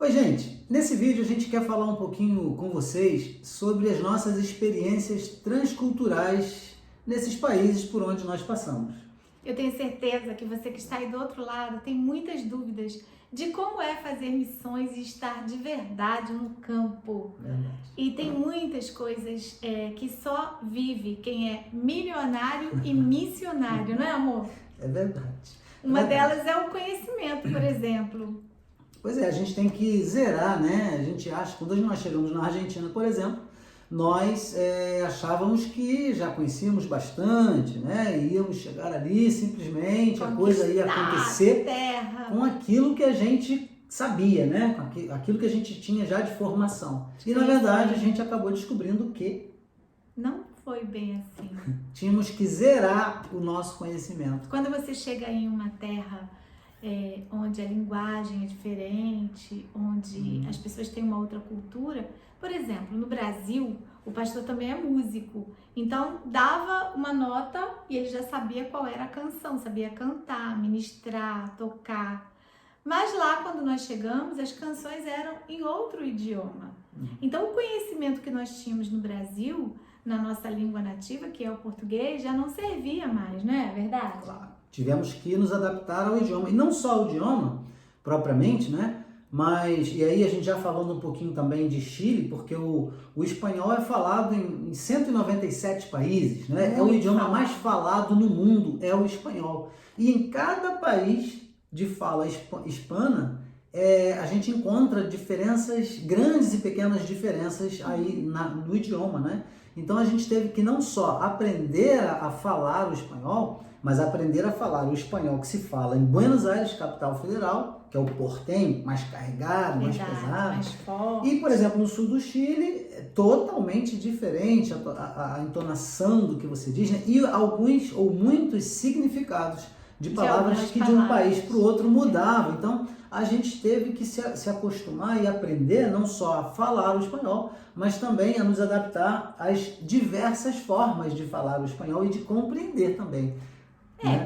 Oi, gente! Nesse vídeo a gente quer falar um pouquinho com vocês sobre as nossas experiências transculturais nesses países por onde nós passamos. Eu tenho certeza que você que está aí do outro lado tem muitas dúvidas de como é fazer missões e estar de verdade no campo. Verdade. E tem muitas coisas que só vive quem é milionário e missionário, não é, amor? É verdade. Uma delas é o conhecimento, por exemplo. Pois é, a gente tem que zerar, né? A gente acha, quando nós chegamos na Argentina, por exemplo, nós achávamos que já conhecíamos bastante, né? Íamos chegar ali simplesmente, a coisa ia acontecer com aquilo que a gente sabia, né? Com aquilo que a gente tinha já de formação. E na verdade a gente acabou descobrindo que não foi bem assim. Tínhamos que zerar o nosso conhecimento. Quando você chega em uma terra onde a linguagem é diferente, onde as pessoas têm uma outra cultura. Por exemplo, no Brasil, o pastor também é músico. Então, dava uma nota e ele já sabia qual era a canção, sabia cantar, ministrar, tocar. Mas lá, quando nós chegamos, as canções eram em outro idioma. Então, o conhecimento que nós tínhamos no Brasil, na nossa língua nativa, que é o português, já não servia mais, não é verdade? Claro. Tivemos que nos adaptar ao idioma, e não só ao idioma propriamente, né? Mas, e aí a gente já falando um pouquinho também de Chile, porque o espanhol é falado em 197 países, né? É o idioma mais falado no mundo, é o espanhol. E em cada país de fala hispana, a gente encontra diferenças, grandes e pequenas diferenças aí no idioma, né? Então a gente teve que não só aprender a falar o espanhol, mas aprender a falar o espanhol que se fala em Buenos Aires, capital federal, que é o portenho, mais carregado, mais pesado. Mais forte. E, por exemplo, no sul do Chile, é totalmente diferente a entonação do que você diz, né? E alguns ou muitos significados de palavras que de um país para o outro mudavam. Então, a gente teve que se acostumar e aprender não só a falar o espanhol, mas também a nos adaptar às diversas formas de falar o espanhol e de compreender também.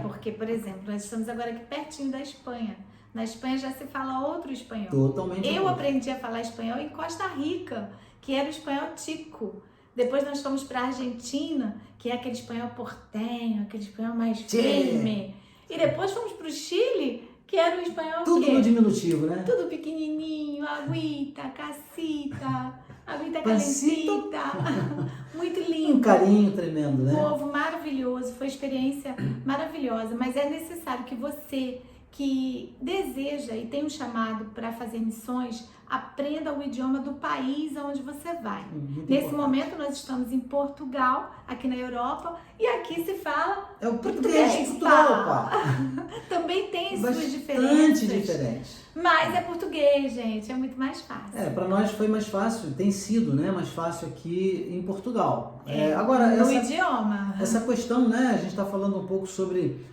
Porque, por exemplo, nós estamos agora aqui pertinho da Espanha. Na Espanha já se fala outro espanhol. Totalmente. Eu aprendi a falar espanhol em Costa Rica, que era o espanhol tico. Depois nós fomos para a Argentina, que é aquele espanhol portenho, aquele espanhol mais firme. E depois fomos para o Chile, que era o espanhol tudo no diminutivo, né? Tudo pequenininho, aguita, cacita, aguita calentita. Muito lindo. Um carinho tremendo, né? Povo maravilhoso, foi experiência maravilhosa, mas é necessário que você que deseja e tem um chamado para fazer missões, aprenda o idioma do país aonde você vai. Nesse momento nós estamos em Portugal, aqui na Europa, e aqui se fala é o português de Portugal, Também tem suas diferenças. Bastante diferentes. Mas é português, gente, é muito mais fácil. Para nós foi mais fácil, tem sido, né, mais fácil aqui em Portugal. Agora, no idioma. Essa questão, né, a gente está falando um pouco sobre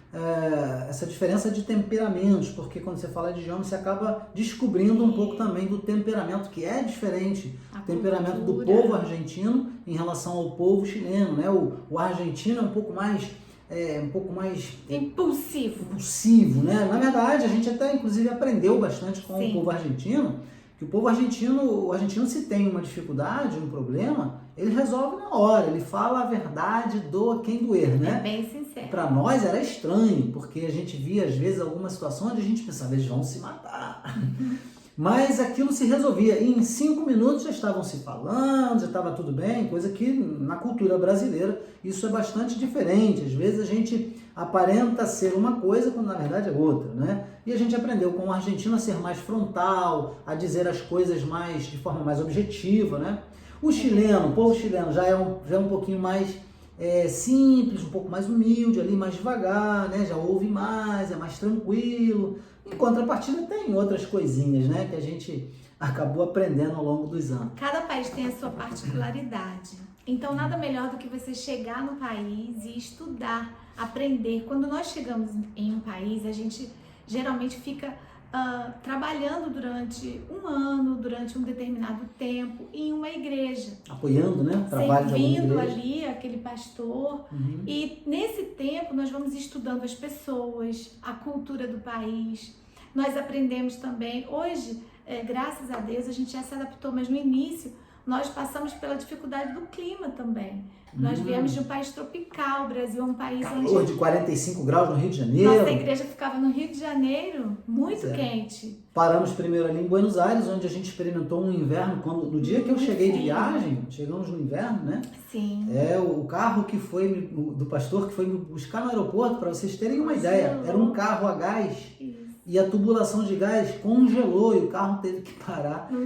essa diferença de temperamentos, porque quando você fala de idioma, você acaba descobrindo um pouco também do temperamento, que é diferente. O temperamento do povo argentino em relação ao povo chileno, né? O argentino é um pouco mais impulsivo, né? Na verdade, a gente até inclusive aprendeu bastante com o povo argentino, que o argentino se tem uma dificuldade, um problema, ele resolve na hora, ele fala a verdade, doa quem doer, né? É bem sincero. Para nós era estranho, porque a gente via às vezes algumas situações onde a gente pensava, eles vão se matar. Mas aquilo se resolvia. E em 5 minutos já estavam se falando, já estava tudo bem, coisa que na cultura brasileira isso é bastante diferente. Às vezes a gente aparenta ser uma coisa quando na verdade é outra, né? E a gente aprendeu com o argentino a ser mais frontal, a dizer as coisas de forma mais objetiva, né? O povo chileno já é um pouquinho mais simples, um pouco mais humilde, ali mais devagar, né? Já ouve mais, é mais tranquilo. Em contrapartida tem outras coisinhas, né, que a gente acabou aprendendo ao longo dos anos. Cada país tem a sua particularidade. Então nada melhor do que você chegar no país e estudar, aprender. Quando nós chegamos em um país, a gente geralmente fica trabalhando durante um ano, durante um determinado tempo, em uma igreja. Apoiando, né? Trabalho de alguma igreja. Servindo ali aquele pastor. E nesse tempo nós vamos estudando as pessoas, a cultura do país, Nós aprendemos também, hoje, graças a Deus, a gente já se adaptou, mas no início nós passamos pela dificuldade do clima também. Nós viemos de um país tropical, o Brasil é um país Calor de 45 graus no Rio de Janeiro. Nossa igreja ficava no Rio de Janeiro, muito quente. Paramos primeiro ali em Buenos Aires, onde a gente experimentou um inverno, no dia que eu cheguei de viagem, chegamos no inverno, né? Sim. O carro que foi, do pastor, que foi me buscar no aeroporto, para vocês terem uma ideia, era um carro a gás. Isso. E a tubulação de gás congelou e o carro teve que parar no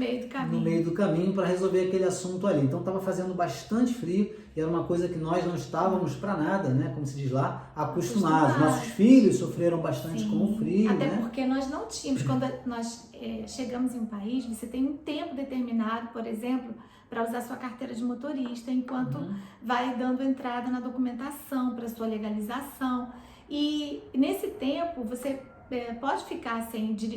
meio do caminho para resolver aquele assunto ali. Então estava fazendo bastante frio e era uma coisa que nós não estávamos para nada, né? Como se diz lá, acostumados. Nossos filhos sofreram bastante com o frio. Até né? porque nós não tínhamos, quando nós chegamos em um país, você tem um tempo determinado, por exemplo, para usar sua carteira de motorista, enquanto vai dando entrada na documentação para sua legalização. E nesse tempo você pode ficar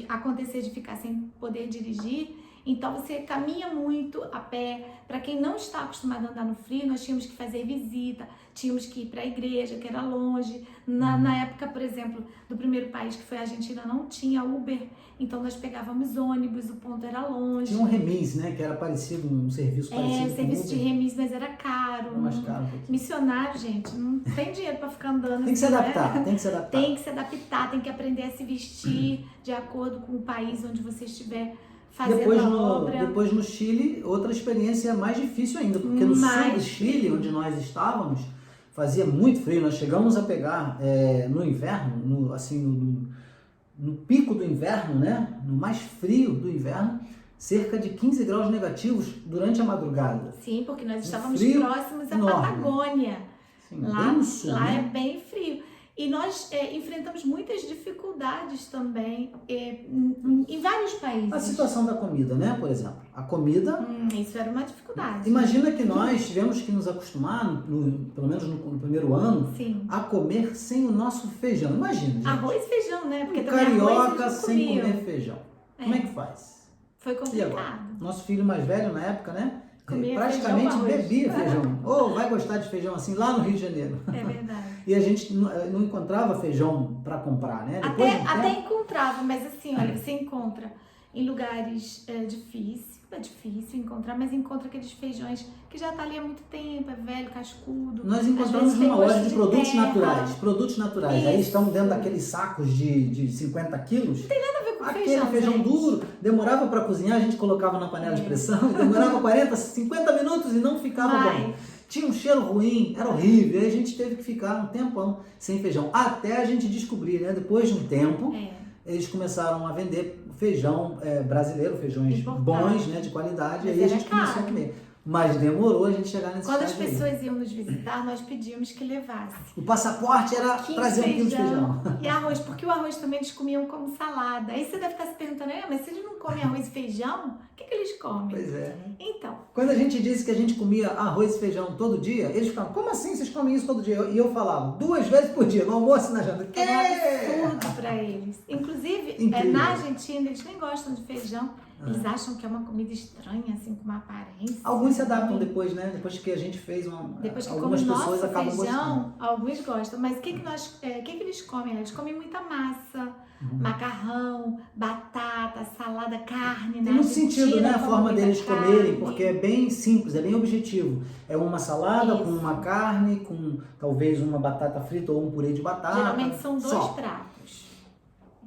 acontecer de ficar sem poder dirigir, então você caminha muito a pé. Para quem não está acostumado a andar no frio, nós tínhamos que fazer visita, tínhamos que ir para a igreja, que era longe. Na época, por exemplo, do primeiro país, que foi a Argentina, não tinha Uber, então nós pegávamos ônibus, o ponto era longe. Tinha um remis, né, que era parecido, um serviço parecido serviço com de remis, mas era caro. Era mais caro. Missionário, gente, não tem dinheiro para ficar andando. Tem que se adaptar, né? tem que se adaptar. Tem que se adaptar, tem que aprender a se vestir de acordo com o país onde você estiver fazendo a obra. Depois no Chile, outra experiência mais difícil ainda, porque no sul do Chile, onde nós estávamos, fazia muito frio. Nós chegamos a pegar no inverno, no pico do inverno, né? No mais frio do inverno, cerca de 15 graus negativos durante a madrugada. Sim, porque nós estávamos próximos à Patagônia. Sim, lá bem no sul, lá né? é bem frio. E nós enfrentamos muitas dificuldades também em vários países. A situação da comida, né? Por exemplo, a comida... Isso era uma dificuldade. Imagina que nós tivemos que nos acostumar, pelo menos no primeiro ano, a comer sem o nosso feijão. Imagina, gente. Arroz e feijão, né? Porque carioca sem comer feijão. Como é que faz? Foi complicado. Nosso filho mais velho, na época, né? Comia praticamente feijão, bebia feijão. Ou vai gostar de feijão assim lá no Rio de Janeiro. É verdade. E a gente não encontrava feijão para comprar, né? Até encontrava, mas assim, olha, você encontra em lugares difíceis. É difícil encontrar, mas encontra aqueles feijões que já tá ali há muito tempo, é velho, cascudo. Nós encontramos numa loja de produtos terra. naturais. Produtos naturais. Isso. Aí estão dentro daqueles sacos de 50 quilos. Não tem nada a ver com aquele feijão gente. duro, demorava para cozinhar, a gente colocava na panela de pressão, demorava 40, 50 minutos e não ficava bom. Tinha um cheiro ruim, era horrível. Aí a gente teve que ficar um tempão sem feijão. Até a gente descobrir, né? Depois de um tempo, eles começaram a vender feijão brasileiro, feijões bons, né? De qualidade. Mas aí a gente começou a comer. Mas demorou a gente chegar nesse Quando as pessoas iam nos visitar, nós pedíamos que levasse. O passaporte era trazer 1 quilo de feijão. E arroz, porque o arroz também eles comiam como salada. Aí você deve estar se perguntando, mas se eles não comem arroz e feijão, o que eles comem? Pois é. Então. Quando a gente disse que a gente comia arroz e feijão todo dia, eles falavam, como assim vocês comem isso todo dia? E eu falava, 2 vezes por dia, no almoço e na janta. É um absurdo para eles. Inclusive, na Argentina, eles nem gostam de feijão. Eles acham que é uma comida estranha, assim, com uma aparência. Alguns se adaptam depois, né? Depois que a gente fez Depois que algumas pessoas acabam feijão, gostando. Alguns gostam. Mas o que eles comem? Eles comem muita massa, macarrão, batata, salada, carne, né? Tem muito sentido, né? A forma deles comerem, porque é bem simples, é bem objetivo. É uma salada com uma carne, com talvez uma batata frita ou um purê de batata. Geralmente são 2 pratos.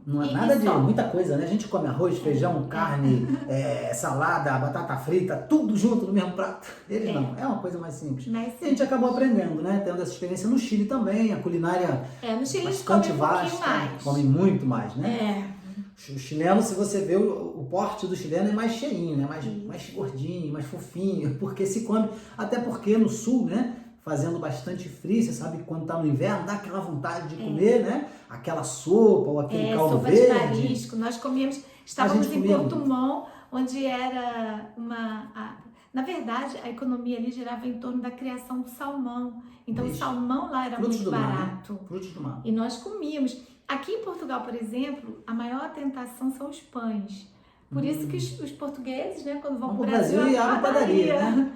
Não é nada de muita coisa, né? A gente come arroz, feijão, carne, salada, batata frita, tudo junto no mesmo prato. Eles não, é uma coisa mais simples. E a gente acabou aprendendo, né? Tendo essa experiência no Chile também, a culinária no Chile bastante eles comem vasta, mais. Comem muito mais, né? O chileno, se você vê, o porte do chileno é mais cheinho, né? Mais gordinho, mais fofinho, porque se come, até porque no sul, né? Fazendo bastante frio, você sabe que quando tá no inverno dá aquela vontade de comer, né? Aquela sopa ou aquele caldo sopa verde. De marisco. Nós estávamos em Porto Montt, onde era na verdade, a economia ali girava em torno da criação do salmão. Então, o salmão lá era muito barato. Frutos do mar. E nós comíamos. Aqui em Portugal, por exemplo, a maior tentação são os pães. Por isso que os portugueses, né, quando vão para o Brasil, e abrem padaria, né?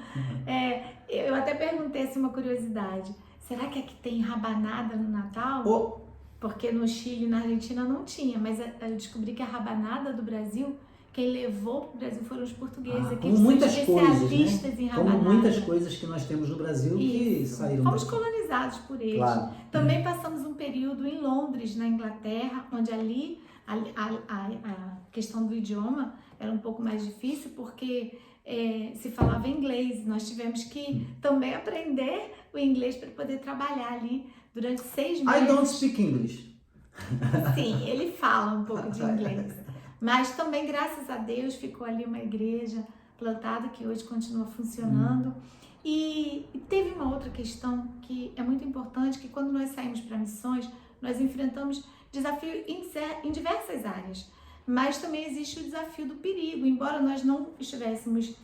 Eu até perguntei assim, uma curiosidade. Será que aqui tem rabanada no Natal? porque no Chile e na Argentina não tinha, mas eu descobri que a rabanada do Brasil, quem levou para o Brasil foram os portugueses, aqui como muitas são coisas, especialistas né? em rabanada. Como muitas coisas que nós temos no Brasil que Isso. saíram Fomos daqui. colonizados por eles. Claro. Também passamos um período em Londres, na Inglaterra, onde ali a questão do idioma era um pouco mais difícil, porque se falava inglês. Nós tivemos que também aprender o inglês para poder trabalhar ali durante 6 meses. I don't speak English. Sim, ele fala um pouco de inglês. Mas também, graças a Deus, ficou ali uma igreja plantada que hoje continua funcionando. E teve uma outra questão que é muito importante, que quando nós saímos para missões, nós enfrentamos desafio em diversas áreas. Mas também existe o desafio do perigo. Embora nós não estivéssemos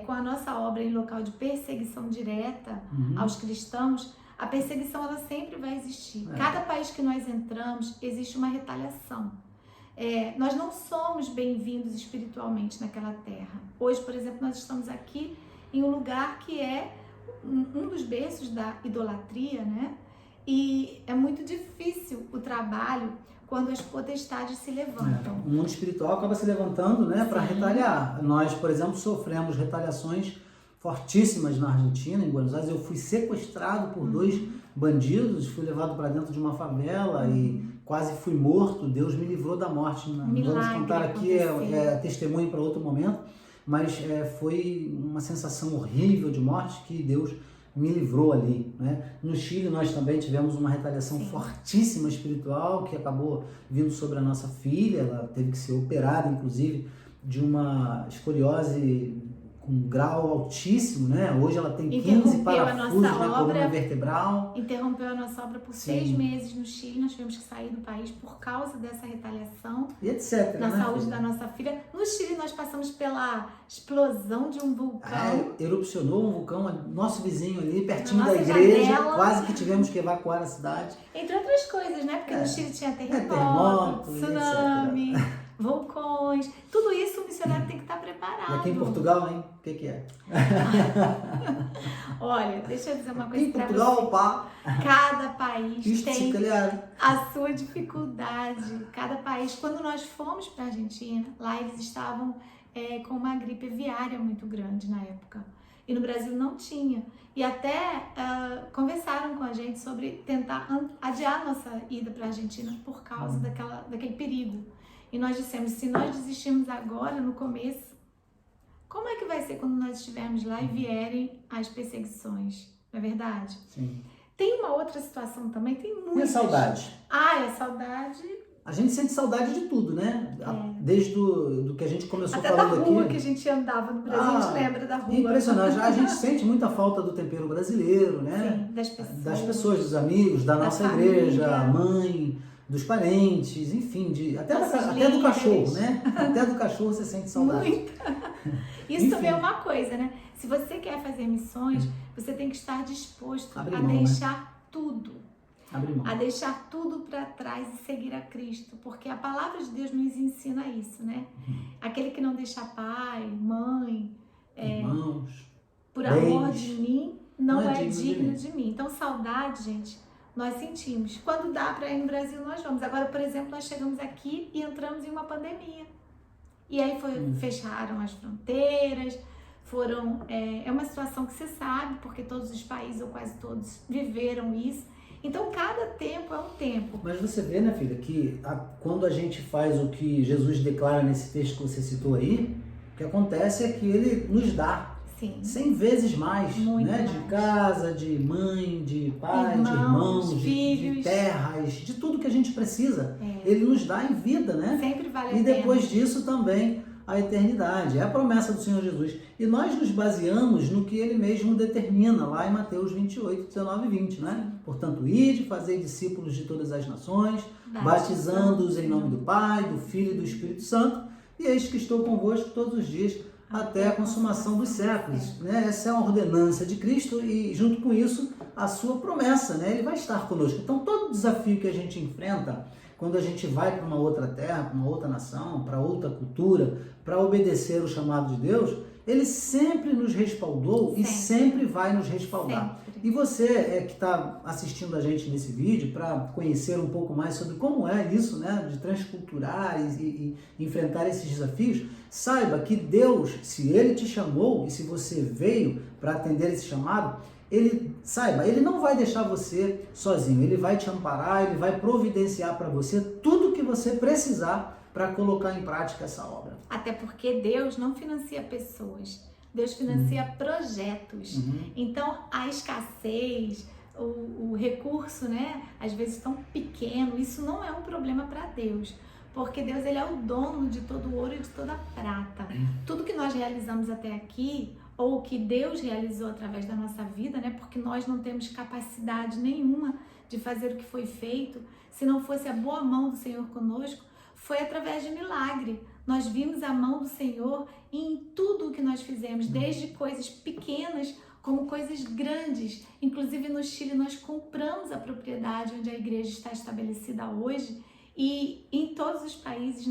com a nossa obra em local de perseguição direta aos cristãos, a perseguição ela sempre vai existir. Cada país que nós entramos, existe uma retaliação. Nós não somos bem-vindos espiritualmente naquela terra. Hoje, por exemplo, nós estamos aqui em um lugar que é um dos berços da idolatria, né? E é muito difícil o trabalho quando as potestades se levantam. O mundo espiritual acaba se levantando, né, para retaliar. Nós, por exemplo, sofremos retaliações fortíssimas na Argentina, em Buenos Aires. Eu fui sequestrado por 2 bandidos, fui levado para dentro de uma favela e quase fui morto. Deus me livrou da morte. Não vamos contar aqui, é testemunho para outro momento, mas foi uma sensação horrível de morte que Deus me livrou ali, né? No Chile nós também tivemos uma retaliação fortíssima espiritual que acabou vindo sobre a nossa filha. Ela teve que ser operada, inclusive, de uma escoliose com um grau altíssimo, né? Hoje ela tem 15 parafusos na coluna vertebral. Interrompeu a nossa obra por 6 meses no Chile. Nós tivemos que sair do país por causa dessa retaliação. E etc. Na saúde da nossa filha. No Chile nós passamos pela explosão de um vulcão. Erupcionou um vulcão, nosso vizinho ali, pertinho da igreja. Janela. Quase que tivemos que evacuar a cidade. Entre outras coisas, né? Porque no Chile tinha terremoto, tsunami, vulcões, tudo isso o missionário tem que estar preparado. E aqui em Portugal, hein? O que é? Olha, deixa eu dizer uma coisa para você. Em Portugal, pá. Cada país tem a sua dificuldade. Cada país, quando nós fomos para a Argentina, lá eles estavam com uma gripe aviária muito grande na época. E no Brasil não tinha. E até conversaram com a gente sobre tentar adiar nossa ida para a Argentina por causa daquele perigo. E nós dissemos, se nós desistirmos agora, no começo, como é que vai ser quando nós estivermos lá e vierem as perseguições? Não é verdade? Sim. Tem uma outra situação também, tem muitas. E a saudade? A saudade... A gente sente saudade de tudo, né? Desde do que a gente começou até falando aqui. Até da rua que a gente andava no Brasil, a gente lembra da rua. Impressionante. A gente sente muita falta do tempero brasileiro, né? Sim, das pessoas. Das pessoas, dos amigos, da nossa igreja, mãe, dos parentes, enfim, até do cachorro, né? Até do cachorro você sente saudade. Muita. Isso também é uma coisa, né? Se você quer fazer missões, você tem que estar disposto a deixar tudo. A deixar tudo para trás e seguir a Cristo, porque a palavra de Deus nos ensina isso, né? Aquele que não deixa pai, mãe, irmãos, por amor de mim, não é digno de mim. Então, saudade, gente, nós sentimos. Quando dá para ir no Brasil, nós vamos. Agora, por exemplo, nós chegamos aqui e entramos em uma pandemia. E aí fecharam as fronteiras, é uma situação que você sabe, porque todos os países, ou quase todos, viveram isso. Então, cada tempo é um tempo. Mas você vê, né, filha, que quando a gente faz o que Jesus declara nesse texto que você citou aí, o que acontece é que ele nos dá 100 vezes mais, né? De casa, de mãe, de pai, de irmãos, de terras, de tudo que a gente precisa. Ele nos dá em vida, né? Sempre vale a pena. E depois disso também a eternidade. É a promessa do Senhor Jesus. E nós nos baseamos no que ele mesmo determina lá em Mateus 28, 19 e 20, né? Portanto, ide, fazei discípulos de todas as nações, batizando-os em nome do Pai, do Filho e do Espírito Santo, e eis que estou convosco todos os dias até a consumação dos séculos, né? Essa é a ordenança de Cristo e, junto com isso, a sua promessa, né? Ele vai estar conosco. Então, todo desafio que a gente enfrenta, quando a gente vai para uma outra terra, para uma outra nação, para outra cultura, para obedecer o chamado de Deus, Ele sempre nos respaldou e sempre vai nos respaldar. Sempre. E você que está assistindo a gente nesse vídeo para conhecer um pouco mais sobre como é isso, né, de transculturar e enfrentar esses desafios, saiba que Deus, se Ele te chamou e se você veio para atender esse chamado, Ele não vai deixar você sozinho, Ele vai te amparar, Ele vai providenciar para você tudo o que você precisar para colocar em prática essa obra. Até porque Deus não financia pessoas, Deus financia projetos. Então, a escassez, o recurso, né, às vezes tão pequeno, isso não é um problema para Deus. Porque Deus, Ele é o dono de todo o ouro e de toda a prata. Tudo que nós realizamos até aqui, ou que Deus realizou através da nossa vida, né, porque nós não temos capacidade nenhuma de fazer o que foi feito, se não fosse a boa mão do Senhor conosco, foi através de milagre. Nós vimos a mão do Senhor em tudo o que nós fizemos, desde coisas pequenas como coisas grandes. Inclusive no Chile nós compramos a propriedade onde a igreja está estabelecida hoje, e em todos os países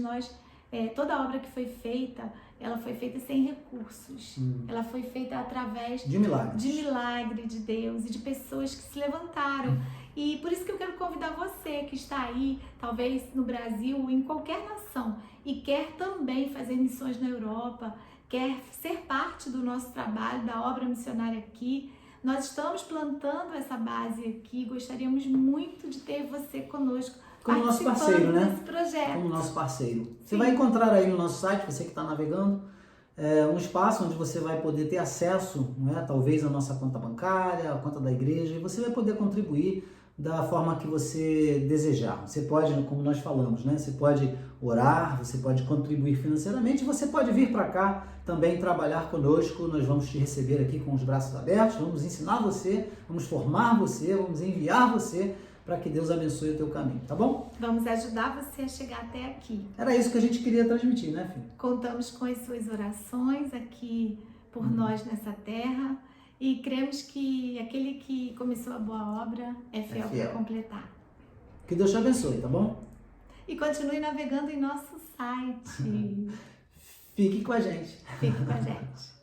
toda a obra que foi feita, ela foi feita sem recursos. Ela foi feita através de milagres. De milagre de Deus e de pessoas que se levantaram. E por isso que eu quero convidar você que está aí, talvez no Brasil ou em qualquer nação, e quer também fazer missões na Europa, quer ser parte do nosso trabalho, da obra missionária aqui. Nós estamos plantando essa base aqui, gostaríamos muito de ter você conosco, como nosso parceiro, né? Desse projeto. Como nosso parceiro. Você vai encontrar aí no nosso site, você que está navegando, um espaço onde você vai poder ter acesso, né, talvez à nossa conta bancária, à conta da igreja, e você vai poder contribuir da forma que você desejar. Você pode, como nós falamos, né? Você pode orar, você pode contribuir financeiramente, você pode vir para cá também trabalhar conosco. Nós vamos te receber aqui com os braços abertos, vamos ensinar você, vamos formar você, vamos enviar você para que Deus abençoe o teu caminho, tá bom? Vamos ajudar você a chegar até aqui. Era isso que a gente queria transmitir, né, filho? Contamos com as suas orações aqui por nós nessa terra. E cremos que aquele que começou a boa obra é fiel para completar. Que Deus te abençoe, tá bom? E continue navegando em nosso site. Fique com a gente. Fique com a gente.